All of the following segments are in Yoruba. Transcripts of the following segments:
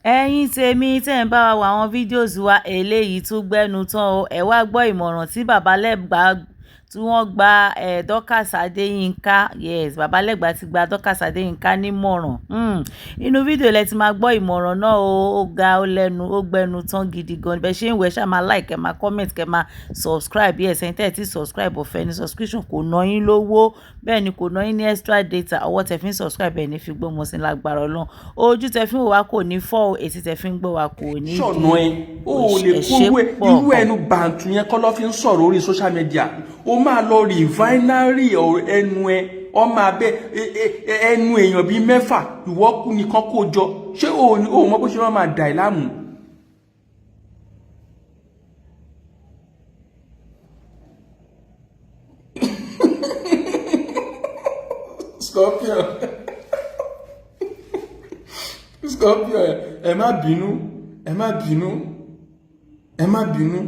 ẹ̀yin tèmi tẹ́ ń bá wa wo àwọn fídíòs wa eléyìí tún gbẹ́nu tán o ẹ wá gbọ́ ìmọ̀ràn tí babalẹ́gbà tí wọ́n gba Dorcas Adéyínká yes babalẹ́gbà ti gba Dorcas Adéyínká nímọ̀ràn inú fídíò lẹ ti máa gbọ́ ìmọ̀ràn náà ó ga ó lẹ́nu ó gbẹ́nu tán gidi gan bẹ́ẹ̀ ṣe ń wẹ̀ ṣáà máa like kẹ́ máa comment kẹ́ máa subscribe yes ẹ̀yin tẹ́ ẹ̀ tí subscribe ọ̀fẹ́ ní subscription kò ná yín lówó bẹ́ẹ̀ ni kò ná yín ní extra data ọwọ́ tẹ́ fi ń subscribe ẹ̀ ní fi gbọ́ mọ́ sí lágbára Ọlọ́run ojú tẹ́ fi ń wò wá kò ní fọ́ èsì tẹ́ fi ń gbọ́ wá kò ní di ṣọ̀nà ẹ o ò lè kówó irú ẹnu bàǹtù yẹn kọ́ lọ́ fi ń sọ̀rọ̀ orí social media o máa lọ rìfáínárì ẹnu ẹ ọmọ abẹ ẹnu èèyàn bíi mẹ́fà ìwọ́kù nìkan kó jọ ṣé o mọ bó ṣe máa dà ẹ́ láàmú. Scorpion Scorpion ẹ má bínú ẹ má bínú ẹ má bínú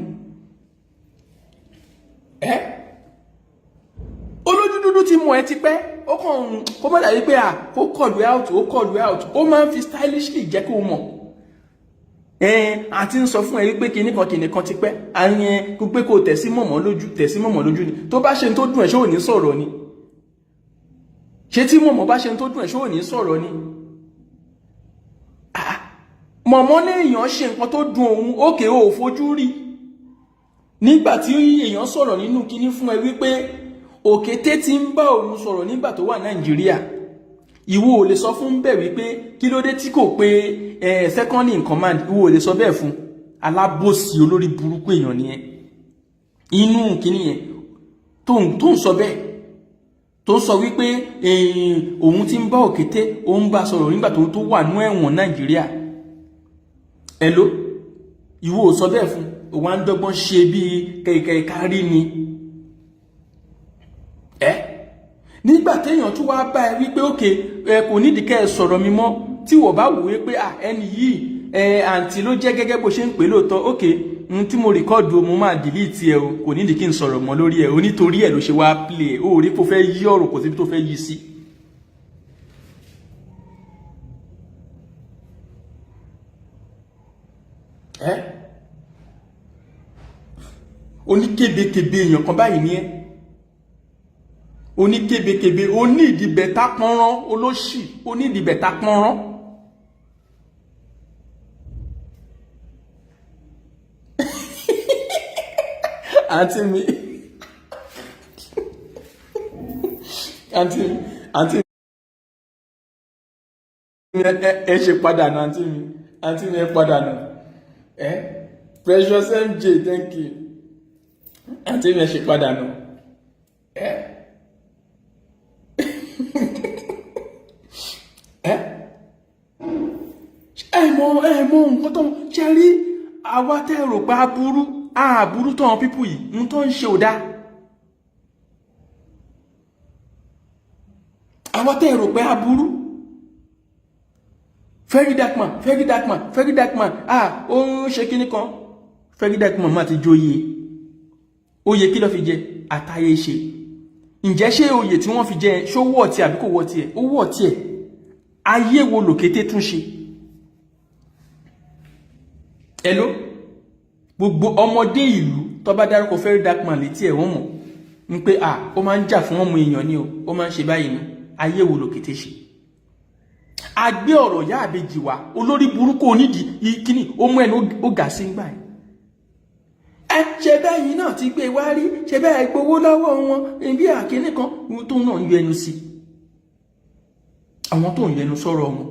olójú dúdú ti mọ̀ ẹ́ ti pẹ́ ó kàn kó má dàbí pé ó call you out ó máa ń fi stylishly jẹ́ kó mọ̀ àti ń sọ fún ẹ wípé kìnnìkan ti pẹ́ àyẹn pé kò tẹ̀sí mọ̀mọ́ lójú ni tó bá ṣe ń tó dùn ẹ̀ ṣé ò ní sọ̀rọ̀ ni ṣé tí mọ̀mọ́ bá ṣe ń tó dùn ẹ̀ ṣé ò ní sọ̀rọ̀ ni mọ̀mọ́ léèyàn ṣe nǹkan tó dùn òun òkè ò fojú rí nígbà tí èèyàn sọ̀rọ̀ nínú kinní fún ẹ wípé òkété ti ń bá òun sọ̀rọ̀ nígbà tó wà Nàìjíríà ìwọ ò lè sọ fún bẹ́ẹ̀ wípé kí ló dé tí kò pé second in command ìwọ ò lè sọ bẹ́ẹ̀ fún alábòsí olórí burúkú èèyàn nìyẹn inú kinní yẹn tó ń sọ bẹ́ẹ̀ tó sọ wípé òun ti ń bá òkété òun bá sọ̀rọ̀ nígbà tó wà ní ẹ̀wọ̀n Nàìjíríà ẹ̀ló ìwọ ò sọ bẹ́ẹ̀ fún òun á ń dọ́gbọ́n ṣe bí kẹ̀kẹ́ kárí ni nígbà téèyàn tún wá bá ẹ wípé òkè kò nídìí kẹ́ ẹ sọ̀rọ̀ mi mọ́ tí wọ́n bá wò wípé ẹni yìí àǹtí ló jẹ́ gẹ́gẹ́ bó ṣe ń pè lóòótọ́ òkè tí mo rìkọ́ọ̀dù mo máa dìlíìtì ẹ o kò nídìí kí n sọ̀rọ̀ mọ́ lórí ẹ o nítorí ẹ ló ṣe wá play o rí kó fẹ́ yí ọ̀rọ̀ kò síbi tó fẹ́ yí sí. Oníkébékébé èèyàn kan báyìí ní ẹ oníkébékébé onídìbẹ̀tà pọ́nrán olóṣì onídìbẹ̀tà pọ́nrán àǹtí mi ẹ ṣe padà nù àǹtí mi ẹ padà nù Precious MJ thank you àǹtí mi ẹ ṣe padà nù ẹ mọ nǹkan tó ń ṣe rí àwa tẹ́ rò pé aburú tó àwọn pípù yìí ń tó ń ṣe ò dáa àwa tẹ́ rò pé aburú Very dark man ó ṣe kíní kan Very dark man má ti jóye oyè kí ló fi jẹ àtàyè ṣe ǹjẹ́ ṣé oyè tí wọ́n fi jẹ ṣó wọ̀ tí àbí kò wọ̀ tí ẹ̀ ó wọ̀ tí ẹ̀ ayé wo lòkété tún ṣe ẹ̀ló gbogbo ọmọdé ìlú tó bá dárúkọ Very dark man létí ẹ̀ wọ́n mọ̀ ń pé ó máa ń jà fún ọmọ èèyàn ni ó máa ń ṣe báyìí ni ayé wo lòkété ṣe agbé ọ̀rọ̀ yá àbejì wa olórí burúkú onídìí kíní ó mú ẹnu ó gà sí ń gbà ṣe báyìí náà ti gbé wá rí ṣe báyìí gbowó lọ́wọ́ wọn bí àkíní kan tó náà ń yẹnu sí àwọn tó ń yẹnu sọ̀rọ̀ wọn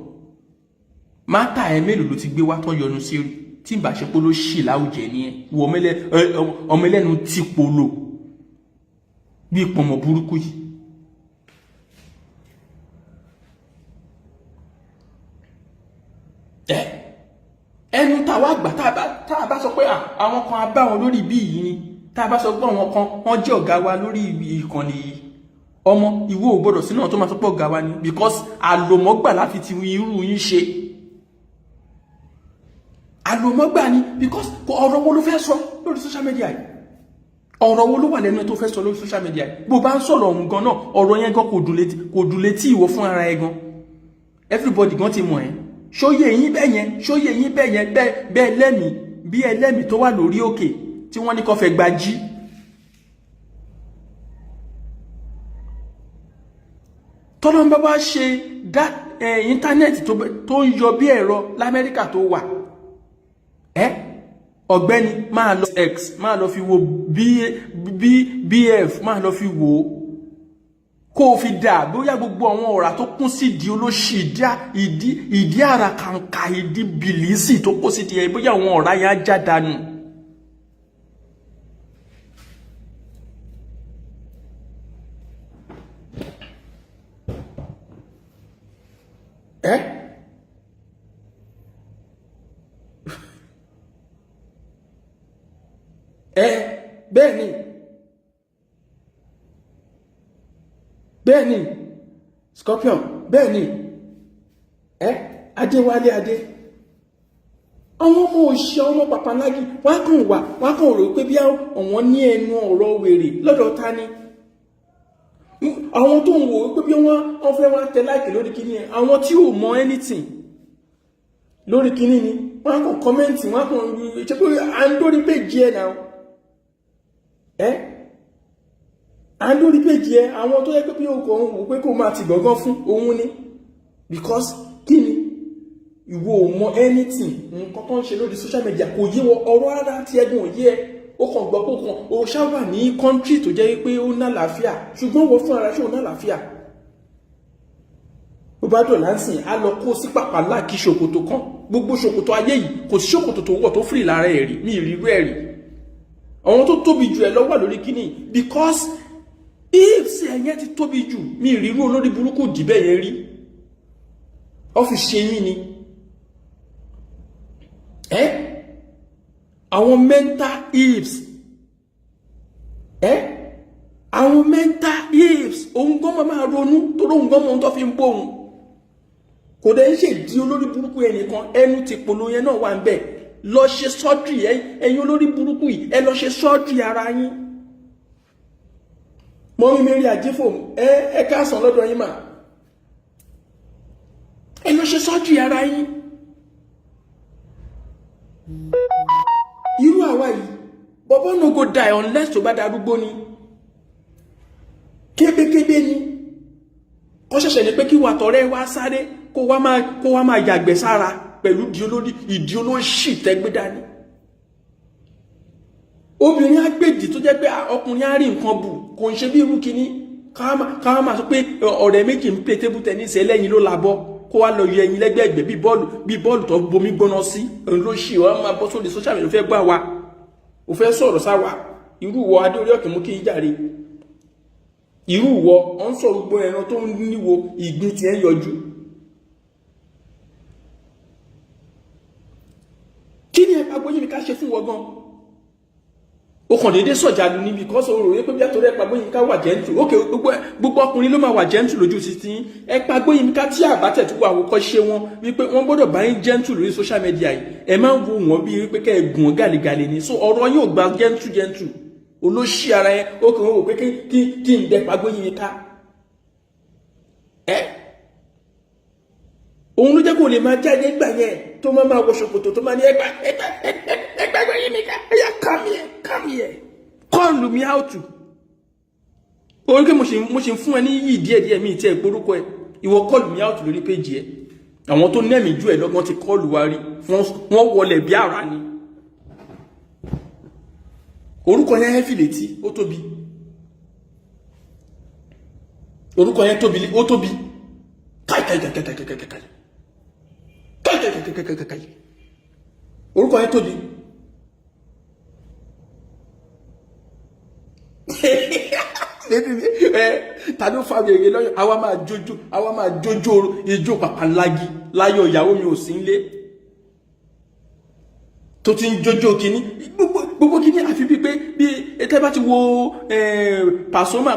máta ẹ mélòó ló ti gbé wá tán yọnu sí rí tí ìbá ṣe pé ló ṣì láwùjẹ ní ẹ wọ ọmọ ẹlẹ́nu tí polo bí ìpọ̀mọ̀ burúkú yìí ẹnu tàwa àgbà tá a bá sọ pé àwọn kan abá wọn lórí bí yìí ni tá a bá sọ pé àwọn kan wọ́n jẹ́ ọ̀gá wa lórí ìkànnì yìí ọmọ ìwọ ò gbọ́dọ̀ sínú tó máa sọ pé ọ̀gá wa ni because àlòmọ́gbà láfi ti irú yín ṣe àlòmọ́gbà ni because ọ̀rọ̀ wo ló fẹ́ sọ lórí social media yìí ọ̀rọ̀ wo ló wà lẹ́nu tó fẹ́ sọ lórí social media yìí bó bá ń sọ̀rọ̀ ọ̀hún gan náà ọ̀rọ̀ yẹn gan kò dùn létí ìwọ fún ara ẹ gan everybody gan ti mọ̀ ẹ́ ṣóyè yín bẹ́yẹn bẹ́ẹ̀ lẹ́mìí bí ẹlẹ́mìí tó wà lórí òkè tí wọ́n ní kó fẹ́ gba jí. tọ́lọ́n bá bá ṣe íńtánẹ́ẹ̀tì tó ń yọ bí ẹ̀rọ l'Amẹ́ríkà tó wà ọ̀gbẹ́ni máa lọ x máa lọ fi wo bf máa lọ fi wò ó kó o fi dà bóyá gbogbo àwọn ọ̀rá tó kún sí ìdí olóṣì ìdí àràkàǹkà ìdí bìlísì tó kó sí ìdí ẹ̀ bóyá àwọn ọ̀rá yẹn á já dànù. bẹ́ẹ̀ni Scorpion bẹ́ẹ̀ni Adéwálé Adé àwọn ọmọ òṣìṣẹ́ ọmọ Papalági wọ́n kàn rò pé bí àwọn ní ẹnu ọ̀rọ̀ wèrè lọ́dọ̀ ta ni àwọn tó ń wò pé bí wọ́n fẹ́ wọ́n tẹ láìkì lórí kíní ẹ̀ àwọn tí ò mọ anything lórí kíní ni wọ́n kàn kọ́mẹ́ǹtì wọ́n kàn ṣe pé à ń lórí péjì ẹ̀ náà à ń lórí péjì ẹ̀ àwọn tó yẹ pé bí o kò ń wò pé kò máa ti gbọ̀ngàn fún òun ni because kíni ìwọ ò mọ anything nǹkan tó ń ṣe lórí social media kò yé wọ ọ̀rọ̀ ara tí ẹ̀gbọ́n òye ẹ̀ ó kàn gbọ́ pé kan ó ṣáwà ní country tó jẹ́ pé ó ná àlàáfíà ṣùgbọ́n wọ́n fún ara ṣé ó ná àlàáfíà bó bá dọ̀ láǹsìn á lọ kó sí pàpà láàkí ṣòkòtò kan gbogbo ṣòkòtò ayé yìí kò sí ṣòkòtò tó wọ̀ tó fìrì lára ẹ̀ rí ní ìrírú ẹ̀ rí àwọn tó tóbi jù ẹ̀ lọ́wọ́ lórí kíní because if ṣe ẹ̀yẹn ti tóbi jù ní ìrírú olórí burúkú dìbẹ̀ yẹn rí ọ́fíìsì yín ni àwọn mental ifs àwọn mental ifs òun gan máa ronú tó lóun gan mọ́ tó fi ń bóun kò dẹ̀ ń ṣe di olórí burúkú ẹnìkan ẹnu ti polo yẹn náà wà ń bẹ̀ lọ ṣe sọ́ọ̀dì ẹ̀yin olórí burúkú yìí ẹ lọ ṣe sọ́ọ̀dì ara yín mọ́mí mẹ́rin àjífò ẹ káàsán lọ́dọ̀ yín mà ẹ lọ ṣe sọ́ọ̀dì ara yín. Irú àwa yìí bọ́bọ́ no go die unless tó bá darúgbó ni kébékébé ni kọ́ ṣẹ̀ṣẹ̀ ní pé kí wà tọ̀rẹ́ wá sáré kó wá máa yàgbẹ́ sára pẹ̀lú ìdí olóṣì tẹ́gbé dání obìnrin agbèdì tó jẹ́ pé ọkùnrin á rí nǹkan bù kò ń ṣe bí irú kíní káwọn máa sọ pé ọ̀rẹ́ méjì ń play table tennis ẹlẹ́yin ló labọ́ kó wá lọ yẹ ẹyin lẹ́gbẹ̀ẹ́gbẹ̀ bí bọ́ọ̀lù tó bomi gbóná sí ló ṣì wọ́n máa bọ́ sórí social media fẹ́ gbà wá ò fẹ́ sọ̀rọ̀ sáwà irú wọ Adéorí Ọ̀kín mú kí ìjàre irú wọ ọ ń sọ̀rọ̀ gbọ́ ẹran tó ń níwo ìgbín tí ẹ ń yọjú kí ni ẹ̀pà gbóyìn mi ká ṣe fún wọ gan ó kàn déédéé sọ̀jà lu níbi kọ́ sọ òròyé pé bí àtọ́rẹ́ ẹ̀pà gbóyìn ká wà jẹ́ntù ókè gbogbo ọkùnrin ló máa wà jẹ́ntù lójú títí ẹ̀pà gbóyìn ká tí àbátẹ̀ tó wà àwòkọ́ ṣe wọn wípé wọ́n gbọ́dọ̀ bá yín jẹ́ntù lórí social media yìí ẹ máa ń wo wọn bí wípé kẹ́ ẹ gùn gàlégàlé ni so ọ̀rọ̀ yóò gba jẹ́ntù olóṣì ara yẹn ó kàn wọ́n wò pé kí n dẹ̀pà gbóyìn ká òun ló jẹ́ kó lè máa jáde nígbà yẹn tó máa wọ ṣòkòtò tó máa ní ẹgbà gbóyìn mi ká ẹ̀yà come here call me out orí pé mo ṣe fún ẹ ní yìí díẹ̀díẹ̀ mi tí ẹ gbórúkọ ẹ ìwọ call me out lórí péjì ẹ àwọn tó nẹ́mì jù ẹ lọ́gbọ́n ti call wa rí wọ́n wọlé bí ara ni orúkọ yẹn hẹ́fì létí ó tóbi orúkọ yẹn ó tóbi káìkáìkáìkáìkáìkáì orúkọ yẹn tóbi tàbí ó fàbí èrè lọ́yọ̀ àwa máa jójó ijó Papalági láyọ̀ ìyàwó mi ò sí nílé tó ti ń jójó kíní gbogbo kíní àfi bí pé bí ẹtẹ́ bá ti wo Pasuma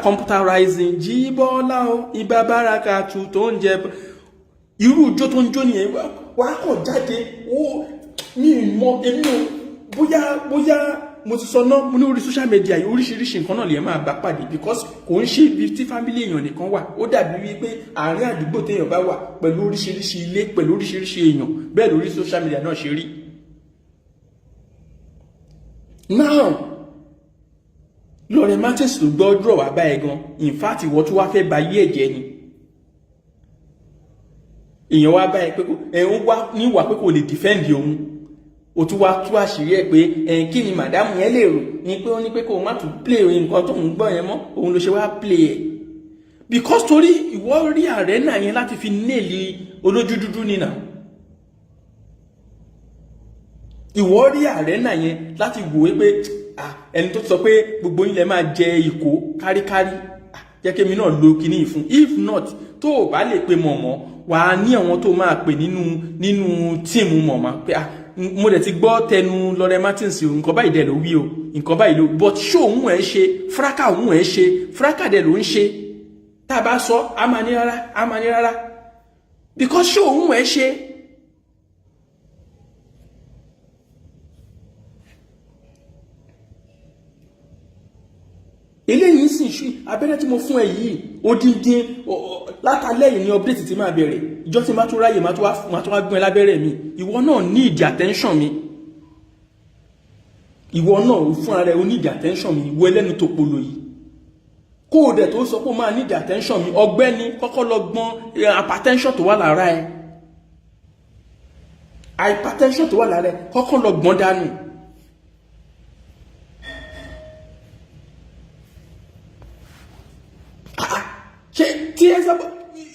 computerizing Jíbọ́lá o Ìbà Bárakàtù tó ń jẹ irú ijó tó ń jó nìyẹn wà á kàn jáde ó ní ìmọ̀ èmi ò bóyá mo ti sọ náà mo ní orí social media yìí oríṣiríṣi nǹkan náà lè máa bá pàdé because kò ń ṣe ibi tí family èèyàn nìkan wà ó dàbí wípé àárín àdúgbò téèyàn bá wà pẹ̀lú oríṣiríṣi ilé pẹ̀lú oríṣiríṣi èèyàn bẹ́ẹ̀ lórí social media náà ṣe rí. Now Lorraine Martins ló gbọ́dọ̀ wá bá ẹ gan in fact ìwọ tó wá fẹ́ ba yí ẹ̀jẹ̀ ni èèyàn wá bá ẹ pé ń wá níwà pé kò lè defend òun o tún wá tú àṣírí ẹ pé kí ni màdámù yẹn lè rò ní pé ó ní pé kó má tún play nǹkan tó ń gbọ́ yẹn mọ́ òun ló ṣe wá play ẹ̀ because torí ìwọ rí arena yẹn láti fi nail olójú dúdú nínà ìwọ rí arena yẹn láti wò ó pé ẹni tó sọ pé gbogbo yín lẹ máa jẹ ìkó káríkárí jẹ́ kémi náà lo kíní ìfún if not tó o bá lè pe mọ̀mọ́ wà á ní àwọn tó máa pè nínú tíìmù mọ̀mọ́ pé mo dẹ̀ ti gbọ́ tẹnu Lorraine Martins o nǹkan báyìí dẹ̀ ló wí o nǹkan báyìí ló but ṣó òun ẹ̀ ṣe fúráká òun ẹ̀ ṣe fúráká dẹ̀ ló ń ṣe tá a bá sọ a máa ní rárá because ṣó òun ẹ̀ ṣe. eléyìí sì ṣú abẹ́rẹ́ tí mo fún ẹ yìí odindin látàlẹ́ yìí ní update tí máa bẹ̀rẹ̀ ìjọ tí máa tún ráyè máa tún wá gbọ́n ẹ lábẹ́rẹ́ mi ìwọ náà need attention mi ìwọ náà fúnra rẹ o need attention mi ìwọ ẹlẹ́nu tó polo yìí kó o dẹ̀ tó sọ pé o máa need attention mi ọgbẹ́ni kọ́kọ́ lọ gbọ́n hypertension tó wà lára ẹ hypertension tó wà lára ẹ kọ́kọ́ lọ gbọ́n dànù. ṣe tí Esabod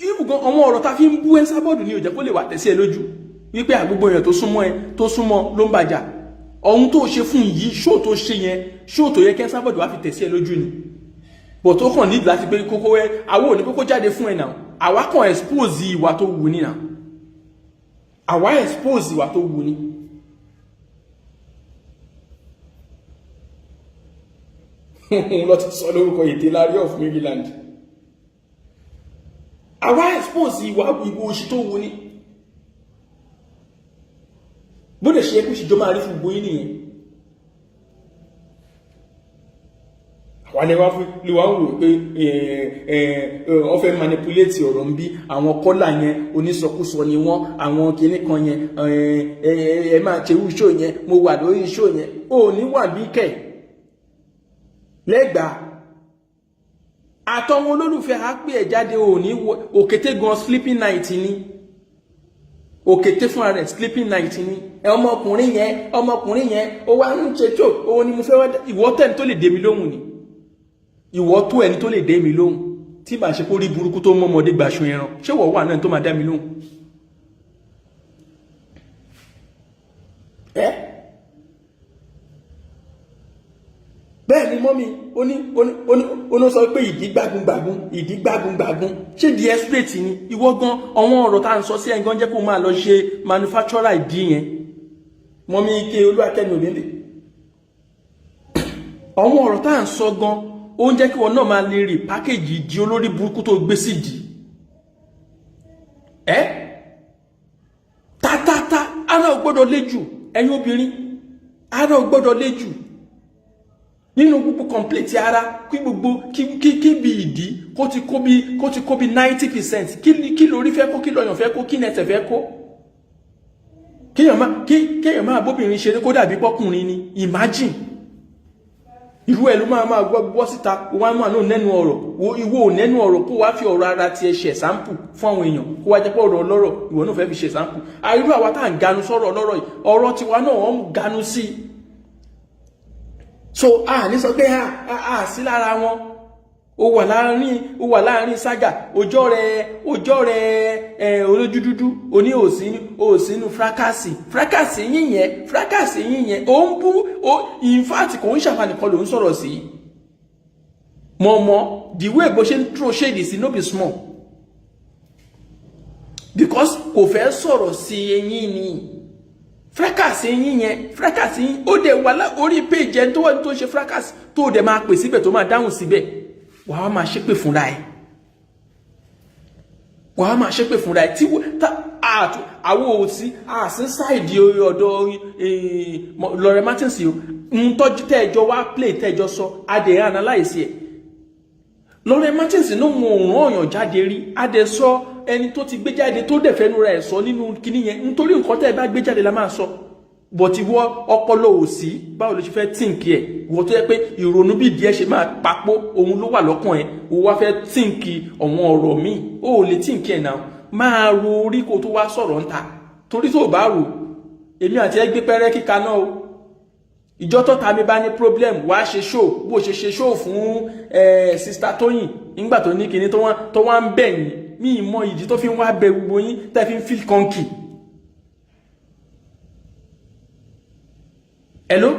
ìbùgán àwọn ọ̀rọ̀ ta fi ń bú Esabod ní ó jẹ́ kó lè wà tẹ̀sí ẹ lójú wípé àgbogbo èèyàn tó súnmọ́ ló ń bàjá ohun tó ṣe fún yìí ṣó tó ṣe yẹn ṣó tó yẹ kí Esabod wá fi tẹ̀sí ẹ lójú ni bọ̀ tó kàn nídìí láti pé kókó ẹ àwọn òní kókó jáde fún ẹ náà àwa kàn expose ìwà tó wù ní náà àwa expose ìwà tó wù ní. lọ ti sọ lórúkọ ètè lárí of Maryland àwa expose ìwà ìwò òṣì tó wù ní bó lè ṣe kú ṣìjọ máa rí fún gbóyìn nìyẹn àwa ni wá fún lè wá wò pé wọ́n fẹ́ manipulate ọ̀rọ̀ ń bí àwọn kọ́là yẹn onísọkúsọ ni wọ́n àwọn kinní kan yẹn ẹ máa ṣe irú show yẹn mo wà lórí show yẹn ò ní wà bí kẹ̀ lẹ́gbàá àtọwọn olólùfẹ́ á pè ẹ̀ jáde òní òkété gan sleeping night ni òkété fúnra rẹ̀ sleeping night ni ọmọkùnrin yẹn ó wá ń ṣe tó òun ni mo fẹ́ wá ìwọ tẹ́ni tó lè dé mi lóhùn ni ìwọ tó ẹni tó lè dé mi lóhùn tí bá ṣe kó rí burúkú tó mọ́mọdé gbàṣọ ẹran ṣé wọ́n wà náà tó máa dá mi lóhùn bẹ́ẹ̀ ni mọ́mí oní sọ pé ìdí gbágungbàgun ṣé di ẹ́sírètì ni ìwọ gan àwọn ọ̀rọ̀ tá à ń sọ sí ẹ̀gán jẹ́ kó máa lọ ṣe manufacturer ìdí yẹn mọ́mí ike olúwakẹ́mi òlélẹ̀ àwọn ọ̀rọ̀ tá à ń sọ gan ó ń jẹ́ kí wọn náà máa lè rí pákéjì ìdí olórí burúkú tó gbé sí ìdí tátátá ara ò gbọ́dọ̀ lé jù ẹ̀yin obìnrin ara ò gbọ́dọ̀ lé jù nínú gbogbo complete ara kí gbogbo kí bí ìdí kó ti kó bí 90% kí lórí fẹ́ kó kí lọ́yàn fẹ́ kó kí nẹ́tẹ̀ fẹ́ kó kéèyàn máa bóbìnrin ṣeré kó dàbí pọ́kùnrin ni imagine irú ẹ̀ ló máa gbọ́ síta wọ́n máa náà nẹ́nu ọ̀rọ̀ ìwọ nẹ́nu ọ̀rọ̀ kó wá fi ọ̀rọ̀ ara ti ẹ̀ ṣe sample fún àwọn èèyàn kó wá jẹ́ pé ọ̀rọ̀ ọlọ́rọ̀ ìwọ náà fẹ́ fi ṣe sample àìrú àwa tá à ń ganu sọ̀rọ̀ ọlọ́rọ̀ yìí ọ̀rọ̀ tiwa náà wọ́n ń ganu sí i so ní sọ pé sí lára wọn ó wà láàrin sága ọjọ́ rẹ̀ olójú dúdú oní òsínú fracasi yíyẹn ó ń bú in fact kò ń ṣàfàní kan ló ń sọ̀rọ̀ sí mọ̀mọ́ the way bó ṣe ń throw shade sí no be small because kò fẹ́ sọ̀rọ̀ sí eyín ni fracas yín ó dẹ̀ wà orí page ẹni tó wà ní tó ṣe fracas tó dẹ̀ máa pè síbẹ̀ tó máa dáhùn síbẹ̀ wàá máa ṣépè fúnra ẹ̀ tí àwọn òsì àsín sáìdì ọ̀dọ̀ Lorraine Martins yìí ń tọ́jú tẹ́ẹ̀jọ wá play tẹ́ẹ̀jọ sọ adé analyze ẹ̀. Lawrence Martins náà wọn ò rán ọ̀yàn jáde rí adé sọ ẹni tó ti gbé jáde tó dẹ̀ fẹ́nu rẹ̀ sọ nínú kinní yẹn nítorí nǹkan tẹ́ ẹ bá gbé jáde la máa sọ. But ìwọ ọpọlọ ò sí báwo ló ṣe fẹ́ tíǹkì ẹ̀ ìwọ tó yẹ pé ìrònú bí díẹ̀ ṣe máa papò òun ló wà lọ́kàn ẹ̀ o wá fẹ́ tíǹkì àwọn ọ̀rọ̀ míì o ò lè tíǹkì ẹ̀ náà máa ro orí kó tó wá sọ̀rọ̀ ńta torí tó bá rò èmi àti ẹ gbé pẹ́rẹ́ kíka náà o ìjọ tó ta mi bá ní problem wá ṣe show bó ṣe show fún sista Tóyìn nígbà tó ní kinní tó wá ń bẹ̀ yín mí ìmọ̀ ìdí tó fi ń wá bẹ gbogbo yín tẹ́ fi ń feel conky. Hello?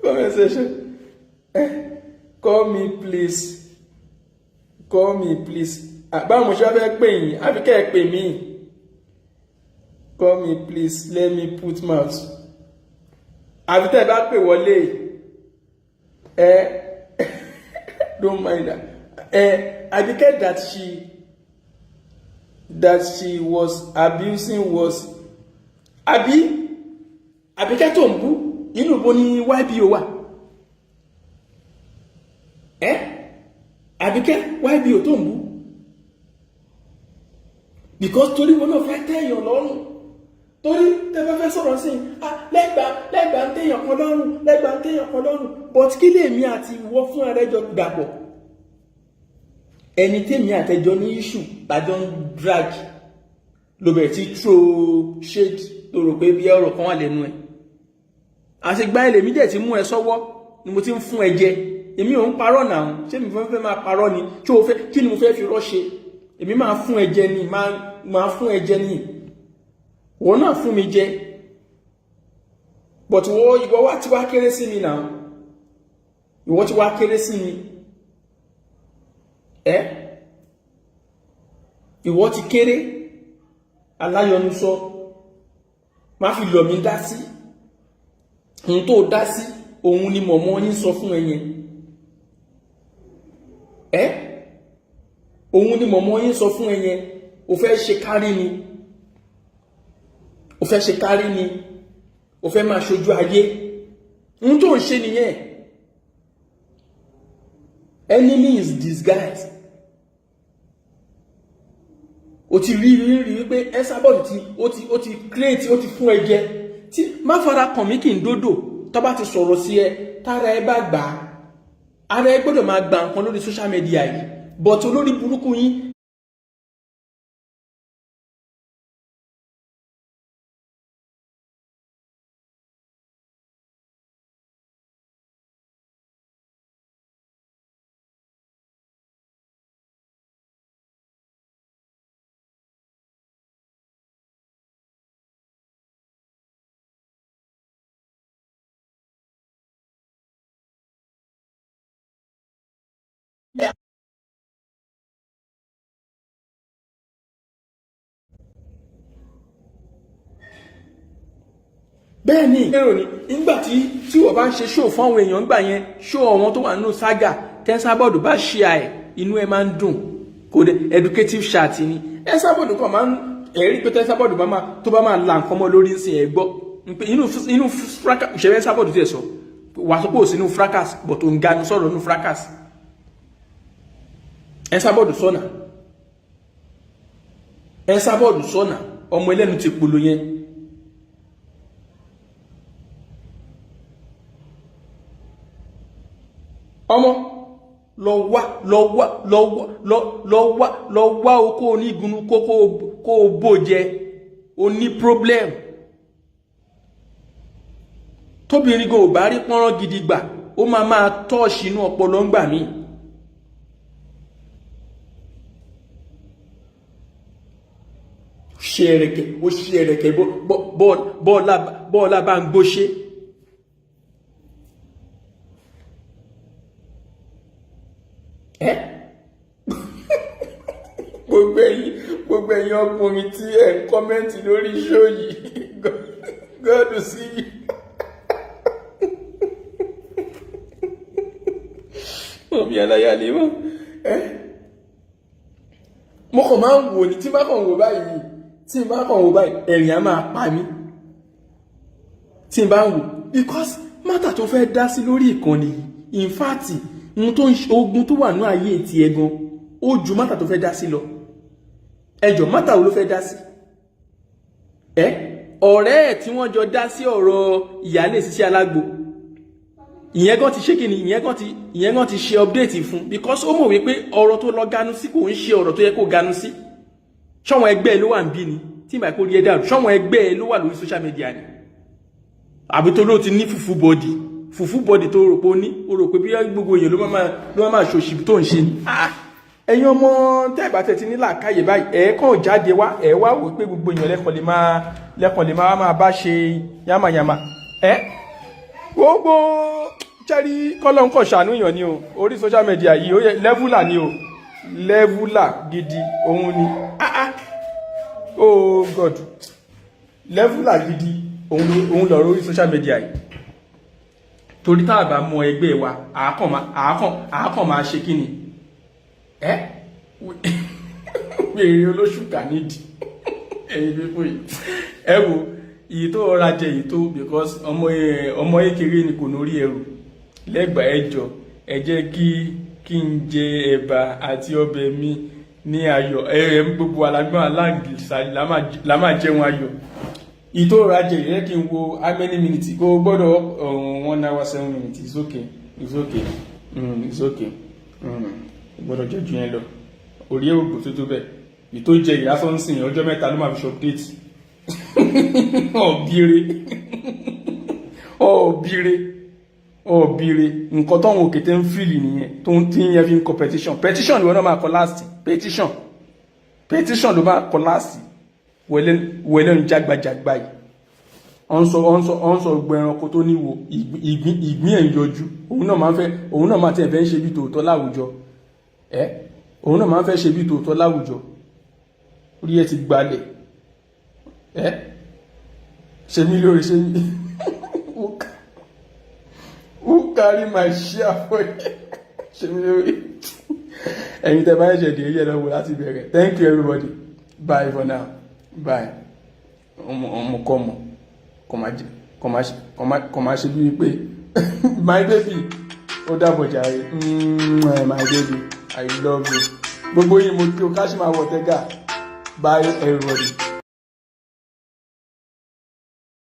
Conversation. Call me please. Call me please. Báwo mo ṣe fẹ́ pè yín? Àbí kẹ́ ẹ pè mí. Call me please. Let me put mouth. Àbí tẹ́ ẹ bá pè wọlé. Don't mind that. Abike that she was abusing was Abike tó ń bú inú bo ni YBO wà. Abike YBO tó ń bú. Because torí wọn náà fẹ́ tẹ́yàn lọ́rùn. Torí tẹ́ bá fẹ́ sọ̀rọ̀ sí lẹ́gbàá ń tẹ́yàn kan lọ́rùn. But kí lèmi àti ìwọ fún ààrẹ jọ dàpọ̀? Ẹni tèmi àtẹjọ ní issue tàjọ ń drag ló bẹ̀rẹ̀ tí throw shade tó rò pé bí ọ̀rọ̀ kan wà lẹ́nu ẹ̀. Àti gbá ilẹ̀ mi dẹ̀ ti mú ẹ sọ́wọ́ ni mo ti ń fún ẹ jẹ. Èmi ò ń parọ́ náà ṣé mi fẹ́ máa parọ́ ni kí ni mo fẹ́ fi rọ́ ṣe? Èmi máa fún ẹ jẹ ni máa fún ẹ jẹ ni. Wọ́n náà fún mi jẹ. But ìwọ wá ti wá kéré sí mi náà. Ìwọ ti wá kéré sí mi. Ìwọ ti kéré aláyọnusọ má fi lọ̀ mí dá sí ohun tó dá sí òun ni mọ̀mọ́ yín sọ fún ẹyẹn òun ni mọ̀mọ́ yín sọ fún ẹyẹn o fẹ́ ṣe kárí ni o fẹ́ máa ṣojú ayé ohun tó ń ṣe nìyẹn. Enemy is disguise. O ti rí wípé Esabod ó ti create ó ti fún ẹ jẹ tí má fara kàn mí kí n dódò tó bá ti sọ̀rọ̀ sí ẹ tára ẹ bá gbà ara ẹ gbọ́dọ̀ máa gba nǹkan lórí social media yìí but olórí burúkú yín. Bẹ́ẹ̀ ni èrò ni nígbà tí wọ́n bá ń ṣe show fún àwọn èèyàn gbà yẹn show àwọn tó wà nínú saga Esabod bá share ẹ̀ inú ẹ máa ń dùn kò dé educative chat ni Esabod kan máa ń ẹ̀rí pé Esabod tó bá máa la nǹkan mọ́ lórí ń sìn ẹ̀ gbọ́ inú fracas ìṣẹ̀lẹ̀ Esabod tẹ̀ sọ wà sọ pé ò sí inú fracas but ò ń ganu sọ̀rọ̀ inú fracas Esabod sọ́nà ọmọ ẹlẹ́nu ti polo yẹn. Ọmọ lọ wá okó onígunú kó o bó jẹ o ní problem tóbìnrin go bá rí pọ́nrán gidi gbà ó máa tọ́ọ̀ṣì inú ọpọlọ ń gbà mí. ṣe ẹ̀rẹ̀kẹ̀ bọ́ọ̀lá bá ń gbóṣe. Gbogbo ẹ̀yin ọkùnrin tí ẹ ń kọ́mẹ́ǹtì lórí show yìí God see you. Omi aláyà lè mọ́ mo kàn máa ń wò ní tí n bá kàn wò báyìí ẹ̀rín á máa pa mí tí n bá ń wò because mátà tó fẹ́ dá sí lórí ìkànnì yìí in fact ogun tó wà ní ayé ti ẹ gan ó ju mátà tó fẹ́ dá sí lọ ẹjọ́ mátà wo ló fẹ́ dá sí ọ̀rẹ́ ẹ̀ tí wọ́n jọ dá sí ọ̀rọ̀ ìyálé ṣiṣẹ́ alágbo ìyẹn gan ti ṣe kí ni ìyẹn gan ti ṣe update fún because ó mọ̀ wípé ọ̀rọ̀ tó lọ ganu sí kò ń ṣe ọ̀rọ̀ tó yẹ kó ganu sí ṣọ́wọ́n ẹgbẹ́ ẹ ló wà ń bí ni tí ìgbà kó rí ẹ dàrú ṣọ́wọ́n ẹgbẹ́ ẹ ló wà lórí social media ni àbí tó ló ti ní fùfú bọ́dì tó rò pé ó ní ó rò pé bí gbogbo èèyàn ló máa ṣòṣì tó ń ṣe ni ẹ̀yin ọmọ tẹ́gbà tẹ́ ti ní làákàyè báyìí ẹ̀ẹ́kàn jáde wá ẹ̀ wá wò pé gbogbo èèyàn lẹ́kàn lè máa bá ṣe yámàyàmà gbogbo chẹ́rí kọ́lọ́n kọ̀ ṣàánú èèyàn ni o orí social media yìí ó yẹ lẹ́vùlà ni o lẹ́vùlà gidi òun ni oh god lẹ́vùlà gidi òun lọ̀rọ̀ orí social media yìí torí tá a bá mọ ẹgbẹ́ wa àákàn máa ṣe kí ni wèrè olóṣùkà nídìí ẹ̀yin pípọ̀ yìí ẹ wo èyí tó rọra jẹ èyí tó because ọmọ ékeré ni kò nórí ẹrù lẹ́gbàá ẹjọ́ ẹ jẹ́ kí n jẹ ẹ̀bà àti ọbẹ̀ mi ní ayọ̀ gbogbo alágbọ́n aláǹgìsà la máa jẹun ayọ̀ èyí tó rọra jẹ ìrẹ́ kí n wo how many minutes kó gbọ́dọ̀ 1 hour 7 minutes it's okay gbọ́dọ̀ jẹ́ jù yẹn lọ orí ògbò tó bẹ̀ èyí tó jẹ ìyásọ́nsìn ọjọ́ mẹ́ta ló máa fi ṣọ́pdéètì ọ̀bìrì nǹkan tó ń òkè tẹ́ ń fìlì nìyẹn tó ń tí yẹn fi ń kọ petition ló máa kọ last petition ló máa kọ last wẹ̀lẹ́ ń jágbàjàgbà yìí ọ̀n sọ gbọ́ ẹranko tó níwò ìgbín ẹ̀ ń yọjú òun náà máa tẹ̀ fẹ́ ṣe bí tòótọ́ láwùjọ òun náà máa ń fẹ́ ṣe bí tòótọ́ láwùjọ orí ẹ ti gbalẹ̀ ṣe mí lórí ṣe mí who carry my share for ṣe mí lórí ẹ̀yin tẹ́ bá ṣẹ̀ dé yẹ́ lọ́wọ́ láti bẹ̀rẹ̀ thank you everybody bye for now bye ọmọkọ́mọ kọ máa ṣe bí pé my baby ó dàbọ̀ jàre my baby I love you gbogbo yìí mo kí o ká ṣì máa wọ̀ tẹ́gà bye everybody.